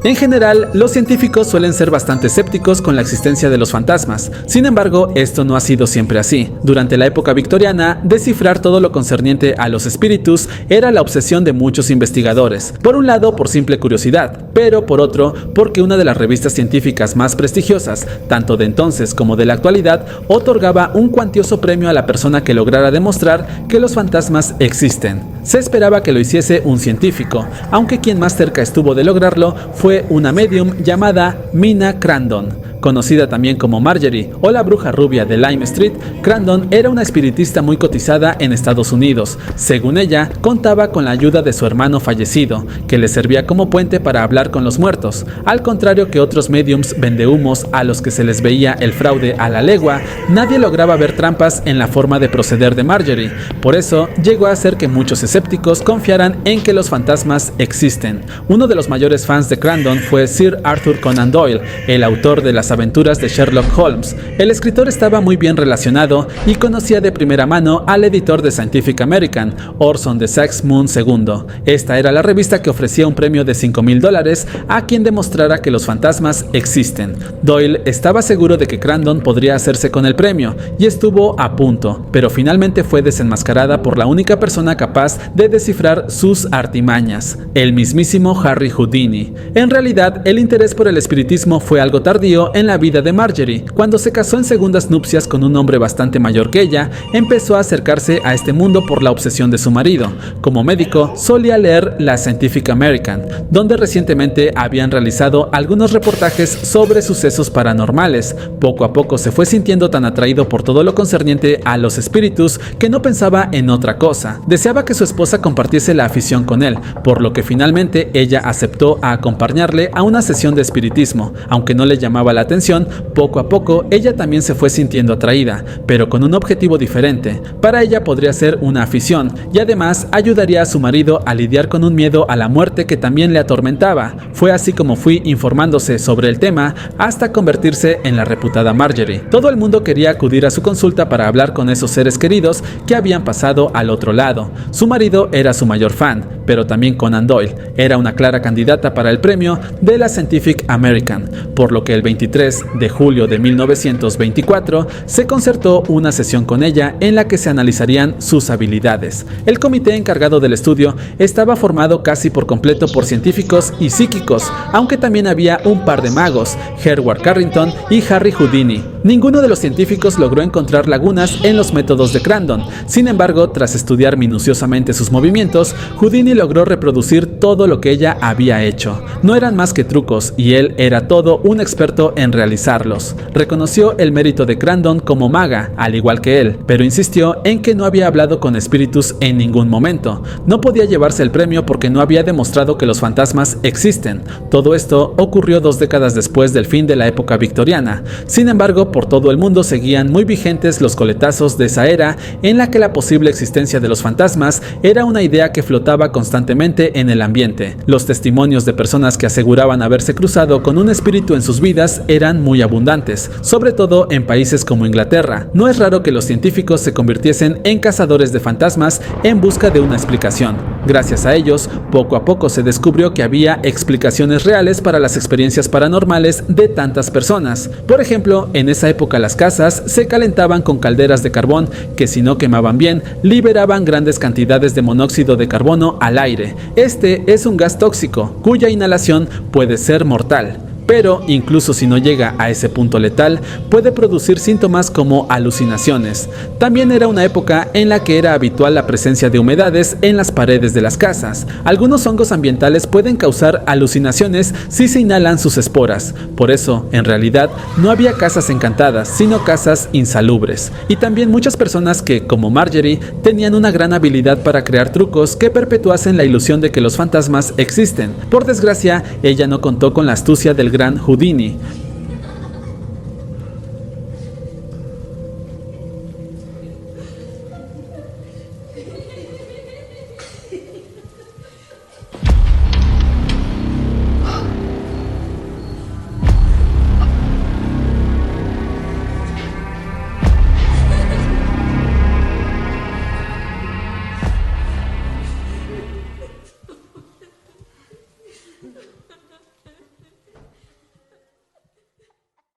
En general, los científicos suelen ser bastante escépticos con la existencia de los fantasmas. Sin embargo, esto no ha sido siempre así. Durante la época victoriana, descifrar todo lo concerniente a los espíritus era la obsesión de muchos investigadores. Por un lado, por simple curiosidad, pero por otro, porque una de las revistas científicas más prestigiosas, tanto de entonces como de la actualidad, otorgaba un cuantioso premio a la persona que lograra demostrar que los fantasmas existen. Se esperaba que lo hiciese un científico, aunque quien más cerca estuvo de lograrlo fue una medium llamada Mina Crandon. Conocida también como Marjorie o la bruja rubia de Lime Street, Crandon era una espiritista muy cotizada en Estados Unidos. Según ella, contaba con la ayuda de su hermano fallecido, que le servía como puente para hablar con los muertos. Al contrario que otros mediums vendehumos a los que se les veía el fraude a la legua, nadie lograba ver trampas en la forma de proceder de Marjorie. Por eso, llegó a hacer que muchos escépticos confiaran en que los fantasmas existen. Uno de los mayores fans de Crandon fue Sir Arthur Conan Doyle, el autor de las aventuras de Sherlock Holmes. El escritor estaba muy bien relacionado y conocía de primera mano al editor de Scientific American, Orson de Saxe-Moon II. Esta era la revista que ofrecía un premio de $5,000 a quien demostrara que los fantasmas existen. Doyle estaba seguro de que Crandon podría hacerse con el premio y estuvo a punto, pero finalmente fue desenmascarada por la única persona capaz de descifrar sus artimañas, el mismísimo Harry Houdini. En realidad, el interés por el espiritismo fue algo tardío en la vida de Marjorie. Cuando se casó en segundas nupcias con un hombre bastante mayor que ella, empezó a acercarse a este mundo por la obsesión de su marido. Como médico, solía leer la Scientific American, donde recientemente habían realizado algunos reportajes sobre sucesos paranormales. Poco a poco se fue sintiendo tan atraído por todo lo concerniente a los espíritus que no pensaba en otra cosa. Deseaba que su esposa compartiese la afición con él, por lo que finalmente ella aceptó a acompañarle a una sesión de espiritismo. Aunque no le llamaba la atención, poco a poco ella también se fue sintiendo atraída, pero con un objetivo diferente. Para ella podría ser una afición y además ayudaría a su marido a lidiar con un miedo a la muerte que también le atormentaba. Fue así como fui informándose sobre el tema hasta convertirse en la reputada Marjorie. Todo el mundo quería acudir a su consulta para hablar con esos seres queridos que habían pasado al otro lado. Su marido era su mayor fan, pero también Conan Doyle era una clara candidata para el premio de la Scientific American, por lo que el 23 de julio de 1924 se concertó una sesión con ella en la que se analizarían sus habilidades. El comité encargado del estudio estaba formado casi por completo por científicos y psíquicos, aunque también había un par de magos, Hereward Carrington y Harry Houdini. Ninguno de los científicos logró encontrar lagunas en los métodos de Crandon. Sin embargo, tras estudiar minuciosamente sus movimientos, Houdini logró reproducir todo lo que ella había hecho. No eran más que trucos y él era todo un experto en realizarlos. Reconoció el mérito de Crandon como maga, al igual que él, pero insistió en que no había hablado con espíritus en ningún momento. No podía llevarse el premio porque no había demostrado que los fantasmas existen. Todo esto ocurrió 2 décadas después del fin de la época victoriana. Sin embargo, por todo el mundo seguían muy vigentes los coletazos de esa era en la que la posible existencia de los fantasmas era una idea que flotaba constantemente en el ambiente. Los testimonios de personas que aseguraban haberse cruzado con un espíritu en sus vidas eran muy abundantes, sobre todo en países como Inglaterra. No es raro que los científicos se convirtiesen en cazadores de fantasmas en busca de una explicación. Gracias a ellos, poco a poco se descubrió que había explicaciones reales para las experiencias paranormales de tantas personas. Por ejemplo, en esa época las casas se calentaban con calderas de carbón que, si no quemaban bien, liberaban grandes cantidades de monóxido de carbono al aire. Este es un gas tóxico cuya inhalación puede ser mortal. Pero incluso si no llega a ese punto letal, puede producir síntomas como alucinaciones. También era una época en la que era habitual la presencia de humedades en las paredes de las casas. Algunos hongos ambientales pueden causar alucinaciones si se inhalan sus esporas. Por eso, en realidad, no había casas encantadas, sino casas insalubres. Y también muchas personas que, como Marjorie, tenían una gran habilidad para crear trucos que perpetuasen la ilusión de que los fantasmas existen. Por desgracia, ella no contó con la astucia del gran Houdini.